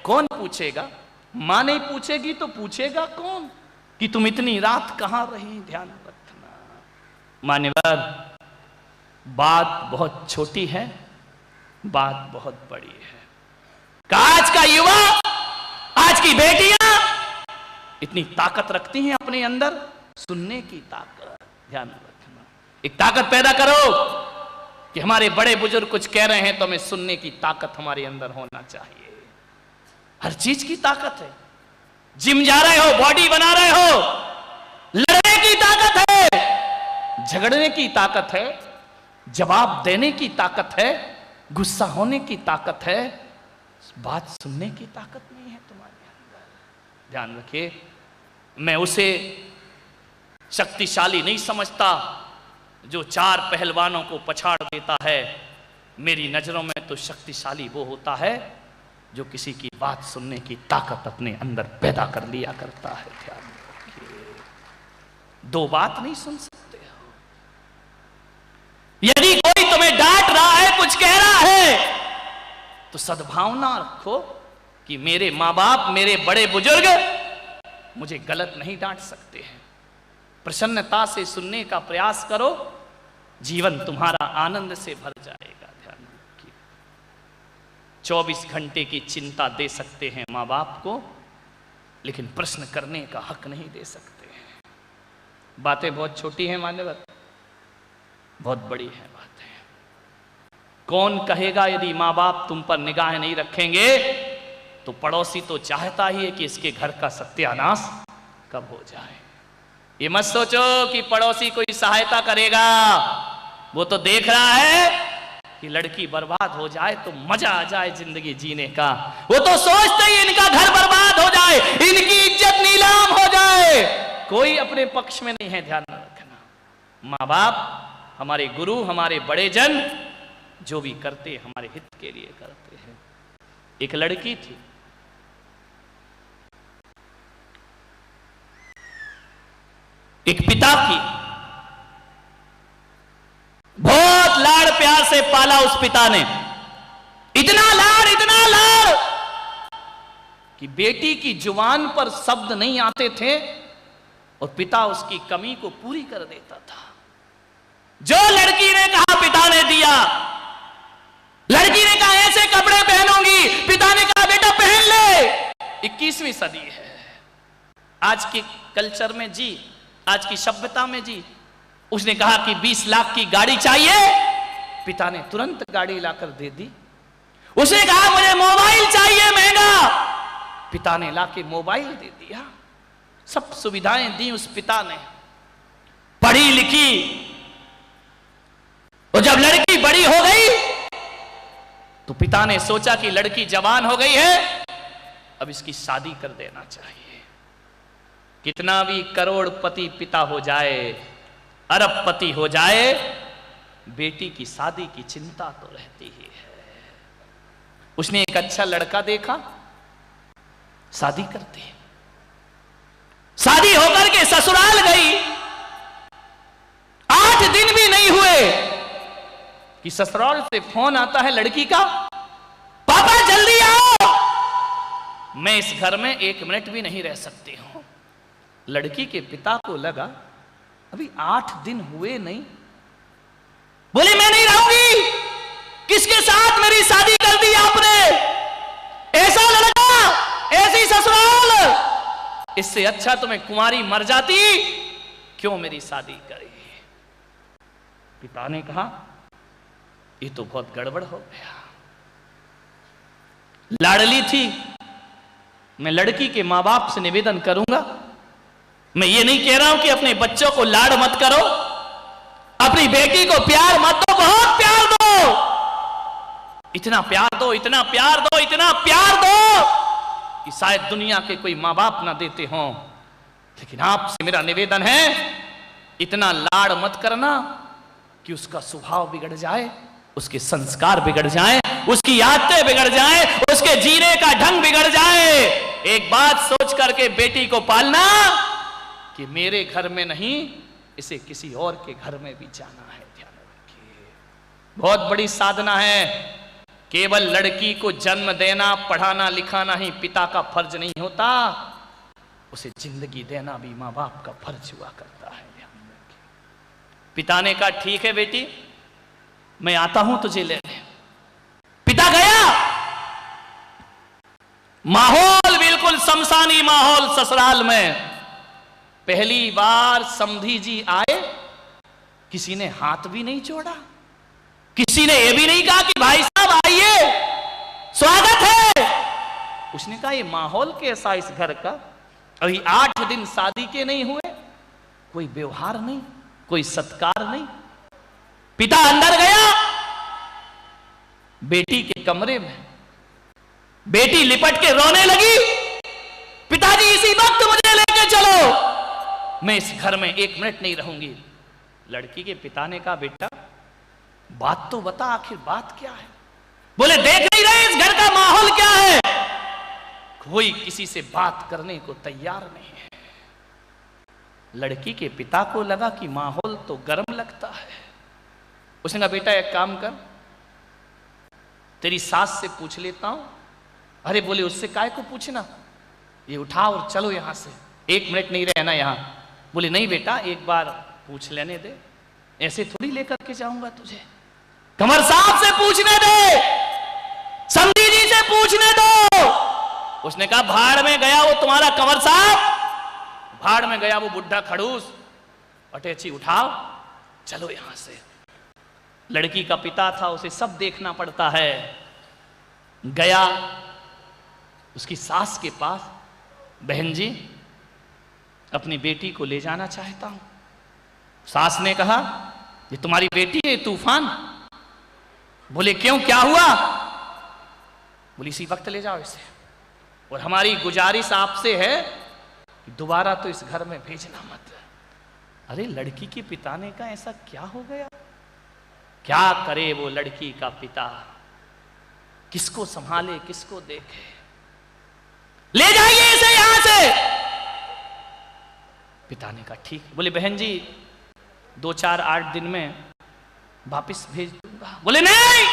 कौन पूछेगा? मां नहीं पूछेगी तो पूछेगा कौन कि तुम इतनी रात कहां रही? ध्यान रखना मान्यवर, बात बहुत छोटी है, बात बहुत बड़ी है। आज का युवा, आज की बेटियां इतनी ताकत रखती हैं अपने अंदर, सुनने की ताकत। ध्यान रखना, एक ताकत पैदा करो कि हमारे बड़े बुजुर्ग कुछ कह रहे हैं तो हमें सुनने की ताकत हमारे अंदर होना चाहिए। हर चीज की ताकत है। जिम जा रहे हो, बॉडी बना रहे हो, लड़ने की ताकत है, झगड़ने की ताकत है, जवाब देने की ताकत है, गुस्सा होने की ताकत है, बात सुनने की ताकत नहीं है तुम्हारे अंदर। ध्यान रखिए, मैं उसे शक्तिशाली नहीं समझता जो 4 पहलवानों को पछाड़ देता है। मेरी नजरों में तो शक्तिशाली वो होता है जो किसी की बात सुनने की ताकत अपने अंदर पैदा कर लिया करता है। ध्यान रखिए, 2 बात नहीं सुन सकते हो। यदि कोई तुम्हें डांट रहा है, कुछ कह रहा है, तो सद्भावना रखो कि मेरे मां बाप, मेरे बड़े बुजुर्ग मुझे गलत नहीं डांट सकते हैं। प्रसन्नता से सुनने का प्रयास करो, जीवन तुम्हारा आनंद से भर जाएगा। ध्यान रखिए, 24 घंटे की चिंता दे सकते हैं मां बाप को, लेकिन प्रश्न करने का हक नहीं दे सकते हैं। बातें बहुत छोटी हैं मान्यवर, बहुत बड़ी है बातें। कौन कहेगा यदि मां बाप तुम पर निगाह नहीं रखेंगे तो पड़ोसी तो चाहता ही है कि इसके घर का सत्यानाश कब हो जाए। ये मत सोचो कि पड़ोसी कोई सहायता करेगा, वो तो देख रहा है कि लड़की बर्बाद हो जाए तो मजा आ जाए जिंदगी जीने का। वो तो सोचते ही इनका घर बर्बाद हो जाए, इनकी इज्जत नीलाम हो जाए, कोई अपने पक्ष में नहीं है। ध्यान रखना, माँ बाप, हमारे गुरु, हमारे बड़े जन जो भी करते हमारे हित के लिए करते हैं। एक लड़की थी, एक पिता की बहुत लाड़ प्यार से पाला उस पिता ने, इतना लाड़ कि बेटी की जुबान पर शब्द नहीं आते थे और पिता उसकी कमी को पूरी कर देता था। जो लड़की ने कहा पिता ने दिया। लड़की ने कहा ऐसे कपड़े पहनूंगी, पिता ने कहा बेटा पहन ले। 21वीं सदी है, आज के कल्चर में जी, आज की सभ्यता में जी। उसने कहा कि 20 लाख की गाड़ी चाहिए, पिता ने तुरंत गाड़ी लाकर दे दी। उसने कहा मुझे मोबाइल चाहिए महंगा, पिता ने लाके मोबाइल दे दिया। सब सुविधाएं दी उस पिता ने, पढ़ी लिखी। और जब लड़की बड़ी हो गई तो पिता ने सोचा कि लड़की जवान हो गई है, अब इसकी शादी कर देना चाहिए। कितना भी करोड़पति पिता हो जाए, अरबपति हो जाए, बेटी की शादी की चिंता तो रहती ही है। उसने एक अच्छा लड़का देखा, शादी कर दी। शादी होकर के ससुराल गई, 8 दिन भी नहीं हुए कि ससुराल से फोन आता है लड़की का, पापा जल्दी आओ, मैं इस घर में 1 मिनट भी नहीं रह सकती हूं। लड़की के पिता को लगा अभी 8 दिन हुए नहीं, बोली मैं नहीं रहूंगी, किसके साथ मेरी शादी कर दी आपने? ऐसा लड़का, ऐसी ससुराल, इससे अच्छा तो मैं कुंवारी मर जाती, क्यों मेरी शादी करी? पिता ने कहा ये तो बहुत गड़बड़ हो गया। लाडली थी, मैं लड़की के मां बाप से निवेदन करूंगा, मैं ये नहीं कह रहा हूं कि अपने बच्चों को लाड मत करो, अपनी बेटी को प्यार मत दो, बहुत प्यार दो, इतना प्यार दो, इतना प्यार दो, इतना प्यार दो कि शायद दुनिया के कोई मां बाप ना देते हों। लेकिन आपसे मेरा निवेदन है, इतना लाड़ मत करना कि उसका स्वभाव बिगड़ जाए, उसके संस्कार बिगड़ जाए, उसकी आदतें बिगड़ जाए, उसके जीने का ढंग बिगड़ जाए। एक बात सोच करके बेटी को पालना कि मेरे घर में नहीं, इसे किसी और के घर में भी जाना है। ध्यान रखिए, बहुत बड़ी साधना है। केवल लड़की को जन्म देना, पढ़ाना लिखाना ही पिता का फर्ज नहीं होता, उसे जिंदगी देना भी मां बाप का फर्ज हुआ करता है। पिता ने कहा ठीक है बेटी, मैं आता हूं तुझे लेने। पिता गया, माहौल बिल्कुल शमशानी माहौल ससुराल में। पहली बार समधी जी आए, किसी ने हाथ भी नहीं जोड़ा, किसी ने यह भी नहीं कहा कि भाई साहब आइए, स्वागत है। उसने कहा ये माहौल कैसा इस घर का, अभी 8 दिन शादी के नहीं हुए, कोई व्यवहार नहीं, कोई सत्कार नहीं। पिता अंदर गया, बेटी के कमरे में बेटी लिपट के रोने लगी, पिताजी इसी वक्त मुझे लेके चलो, मैं इस घर में 1 मिनट नहीं रहूंगी। लड़की के पिता ने कहा बेटा बात तो बता, आखिर बात क्या है। बोले देख नहीं रहे इस घर का माहौल क्या है, कोई किसी से बात करने को तैयार नहीं है। लड़की के पिता को लगा कि माहौल तो गर्म लगता है। उसने कहा बेटा एक काम कर, तेरी सास से पूछ लेता हूं। अरे बोले उससे काय को पूछना, ये उठाओ और चलो यहां से, 1 मिनट नहीं रहना यहां। बोले नहीं बेटा एक बार पूछ लेने दे, ऐसे थोड़ी लेकर के जाऊंगा तुझे, कमर साहब से पूछने दे, समधी जी से पूछने दो। उसने कहा भाड़ में गया वो तुम्हारा कंवर साहब, भाड़ में गया वो बुढ़ा खड़ूस, अटैची उठाओ चलो यहां से। लड़की का पिता था, उसे सब देखना पड़ता है। गया उसकी सास के पास, बहन जी अपनी बेटी को ले जाना चाहता हूं। सास ने कहा ये तुम्हारी बेटी है तूफान। बोले क्यों क्या हुआ। बोले इसी वक्त ले जाओ इसे, और हमारी गुजारिश आपसे है कि दोबारा तो इस घर में भेजना मत। अरे लड़की के पिता ने कहा ऐसा क्या हो गया, क्या करे वो लड़की का पिता, किसको संभाले किसको देखे। ले जाइए इसे यहां से। पिता ने कहा ठीक। बोले बहन जी 2-4-8 दिन में वापिस भेज दूंगा। बोले नहीं,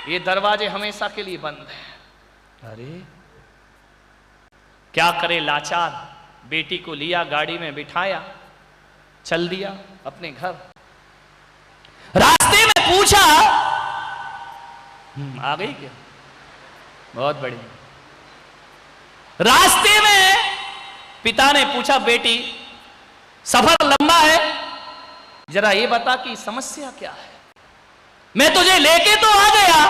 ये दरवाजे हमेशा के लिए बंद हैं। अरे क्या करे लाचार, बेटी को लिया गाड़ी में बिठाया, चल दिया अपने घर। रास्ते में पूछा आ गई क्या, बहुत बढ़िया। रास्ते में पिता ने पूछा बेटी सफर लंबा है, जरा ये बता कि समस्या क्या है। मैं तुझे लेके तो आ गया,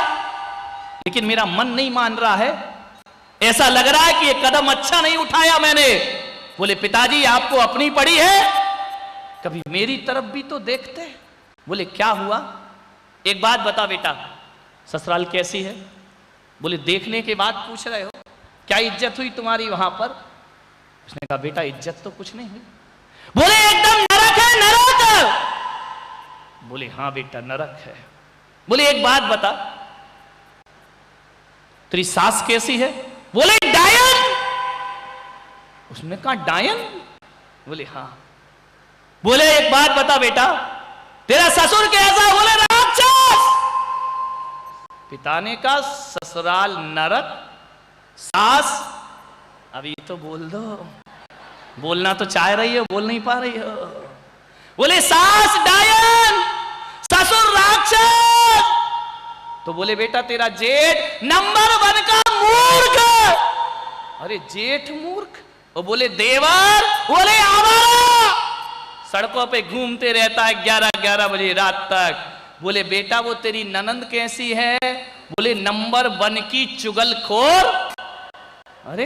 लेकिन मेरा मन नहीं मान रहा है, ऐसा लग रहा है कि ये कदम अच्छा नहीं उठाया मैंने। बोले पिताजी आपको अपनी पड़ी है, कभी मेरी तरफ भी तो देखते। बोले क्या हुआ, एक बात बता बेटा, ससुराल कैसी है। बोले देखने के बाद पूछ रहे हो, क्या इज्जत हुई तुम्हारी वहां पर। उसने कहा बेटा इज्जत तो कुछ नहीं हुई। बोले एकदम नरक है नरक। बोले हाँ बेटा नरक है। बोले एक बात बता, तेरी सास कैसी है। बोले डायन। उसने कहा डायन। बोले हाँ। बोले एक बात बता बेटा, तेरा ससुर कैसा। बोले राक्षस। पिता ने कहा ससुराल नरक, सास अभी तो बोल दो, बोलना तो चाह रही हो बोल नहीं पा रही हो। बोले सास डायन, ससुर राक्षस। तो बोले बेटा तेरा जेठ नंबर 1 का मूर्ख। अरे जेठ मूर्ख। वो बोले देवर। बोले आवारा, सड़कों पे घूमते रहता है 11-11 बजे रात तक। बोले बेटा वो तेरी ननंद कैसी है। बोले नंबर 1 की चुगलखोर। अरे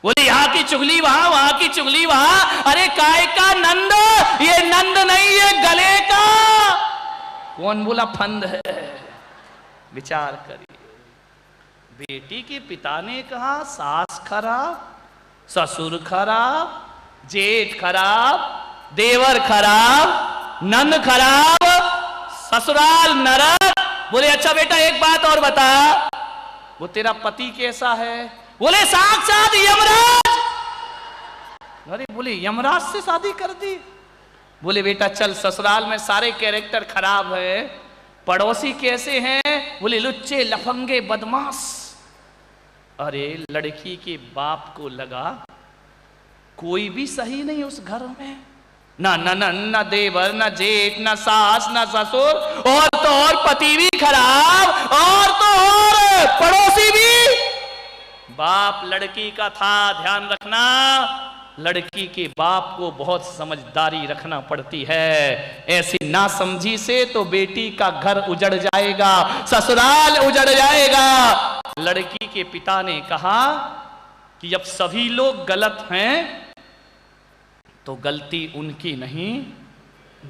बोले यहां की चुगली वहां, वहां की चुगली वहां। अरे काय का नंद, ये नंद नहीं ये गले का। कौन बोला फंद है। विचार करिए, बेटी के पिता ने कहा सास खराब, ससुर खराब, जेठ खराब, देवर खराब, नंद खराब, ससुराल नरक। बोले अच्छा बेटा एक बात और बता, वो तेरा पति कैसा है। बोले साक्षात यमराज। अरे बोले यमराज से शादी कर दी। बोले बेटा चल, ससुराल में सारे कैरेक्टर खराब है, पड़ोसी कैसे हैं? बोले लुच्चे लफंगे बदमाश। अरे लड़की के बाप को लगा कोई भी सही नहीं उस घर में, ना ननन, ना देवर, ना जेठ, ना सास, ना ससुर, और तो और पति भी खराब, और तो और पड़ोसी भी। बाप लड़की का था, ध्यान रखना, लड़की के बाप को बहुत समझदारी रखना पड़ती है। ऐसी नासमझी से तो बेटी का घर उजड़ जाएगा, ससुराल उजड़ जाएगा। लड़की के पिता ने कहा कि जब सभी लोग गलत हैं तो गलती उनकी नहीं,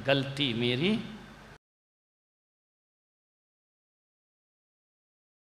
गलती मेरी